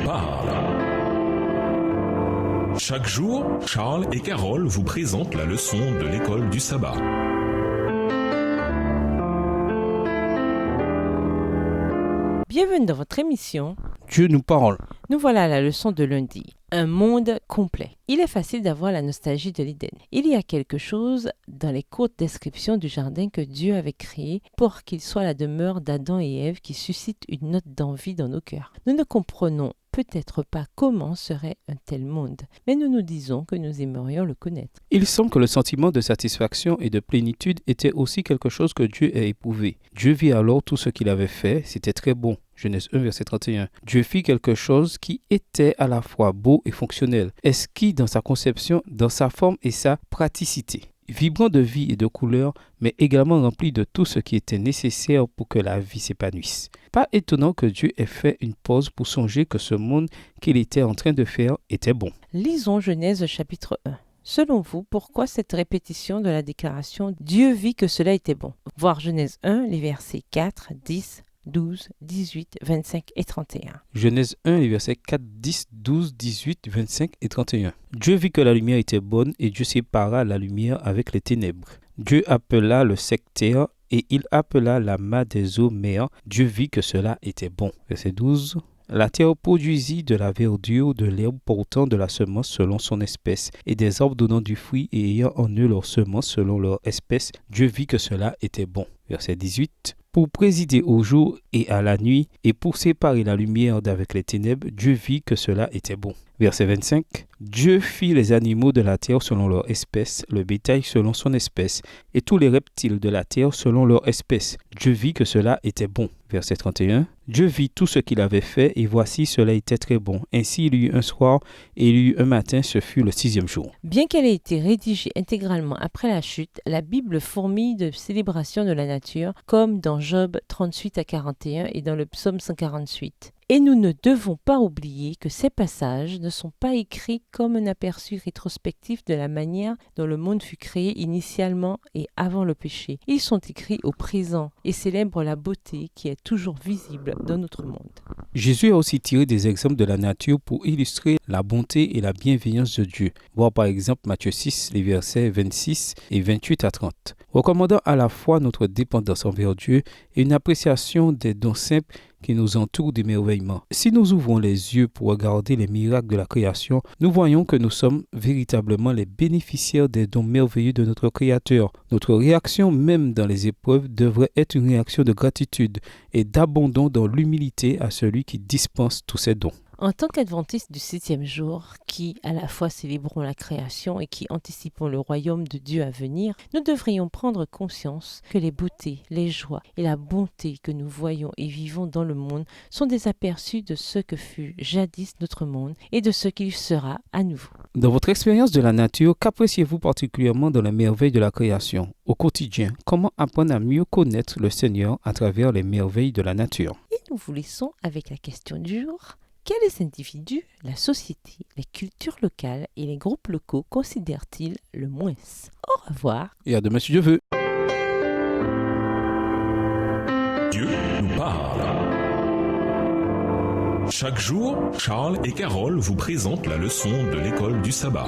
parle. Chaque jour, Charles et Carole vous présentent la leçon de l'école du sabbat. Bienvenue dans votre émission. Dieu nous parle. Nous voilà à la leçon de lundi. Un monde complet. Il est facile d'avoir la nostalgie de l'Éden. Il y a quelque chose dans les courtes descriptions du jardin que Dieu avait créé pour qu'il soit la demeure d'Adam et Ève qui suscite une note d'envie dans nos cœurs. Nous ne comprenons peut-être pas comment serait un tel monde, mais nous nous disons que nous aimerions le connaître. Il semble que le sentiment de satisfaction et de plénitude était aussi quelque chose que Dieu a éprouvé. Dieu vit alors tout ce qu'il avait fait, c'était très bon. Genèse 1, verset 31. Dieu fit quelque chose qui était à la fois beau et fonctionnel, exquis dans sa conception, dans sa forme et sa praticité. Vibrant de vie et de couleurs, mais également rempli de tout ce qui était nécessaire pour que la vie s'épanouisse. Pas étonnant que Dieu ait fait une pause pour songer que ce monde qu'il était en train de faire était bon. Lisons Genèse chapitre 1. Selon vous, pourquoi cette répétition de la déclaration « Dieu vit que cela était bon » Voir Genèse 1, les versets 4, 10, 12, 18, 25 et 31. Genèse 1, les versets 4, 10, 12, 18, 25 et 31. Dieu vit que la lumière était bonne et Dieu sépara la lumière avec les ténèbres. Dieu appela le sec terre et il appela la main des eaux mer. Dieu vit que cela était bon. Verset 12. La terre produisit de la verdure, de l'herbe portant de la semence selon son espèce, et des arbres donnant du fruit et ayant en eux leur semence selon leur espèce. Dieu vit que cela était bon. Verset 18. Pour présider au jour et à la nuit, et pour séparer la lumière d'avec les ténèbres, Dieu vit que cela était bon. Verset 25. Dieu fit les animaux de la terre selon leur espèce, le bétail selon son espèce, et tous les reptiles de la terre selon leur espèce. Dieu vit que cela était bon. Verset 31. Dieu vit tout ce qu'il avait fait, et voici cela était très bon. Ainsi il y eut un soir, et il y eut un matin, ce fut le 6e jour. Bien qu'elle ait été rédigée intégralement après la chute, la Bible fourmille de célébrations de la nature, comme dans Job 38 à 41 et dans le psaume 148. Et nous ne devons pas oublier que ces passages ne sont pas écrits comme un aperçu rétrospectif de la manière dont le monde fut créé initialement et avant le péché. Ils sont écrits au présent et célèbrent la beauté qui est toujours visible dans notre monde. Jésus a aussi tiré des exemples de la nature pour illustrer la bonté et la bienveillance de Dieu. Voir par exemple Matthieu 6, les versets 26 et 28 à 30. Recommandant à la fois notre dépendance envers Dieu et une appréciation des dons simples qui nous entourent d'émerveillement. Si nous ouvrons les yeux pour regarder les miracles de la création, nous voyons que nous sommes véritablement les bénéficiaires des dons merveilleux de notre Créateur. Notre réaction, même dans les épreuves, devrait être une réaction de gratitude et d'abandon dans l'humilité à celui qui dispense tous ces dons. En tant qu'adventistes du 7e jour, qui à la fois célébrons la création et qui anticipons le royaume de Dieu à venir, nous devrions prendre conscience que les beautés, les joies et la bonté que nous voyons et vivons dans le monde sont des aperçus de ce que fut jadis notre monde et de ce qu'il sera à nouveau. Dans votre expérience de la nature, qu'appréciez-vous particulièrement dans les merveilles de la création? Au quotidien, comment apprendre à mieux connaître le Seigneur à travers les merveilles de la nature? Et nous vous laissons avec la question du jour. Quels individus, la société, les cultures locales et les groupes locaux considèrent-ils le moins? Au revoir. Et à demain si Dieu veut. Dieu nous parle. Chaque jour, Charles et Carole vous présentent la leçon de l'école du sabbat.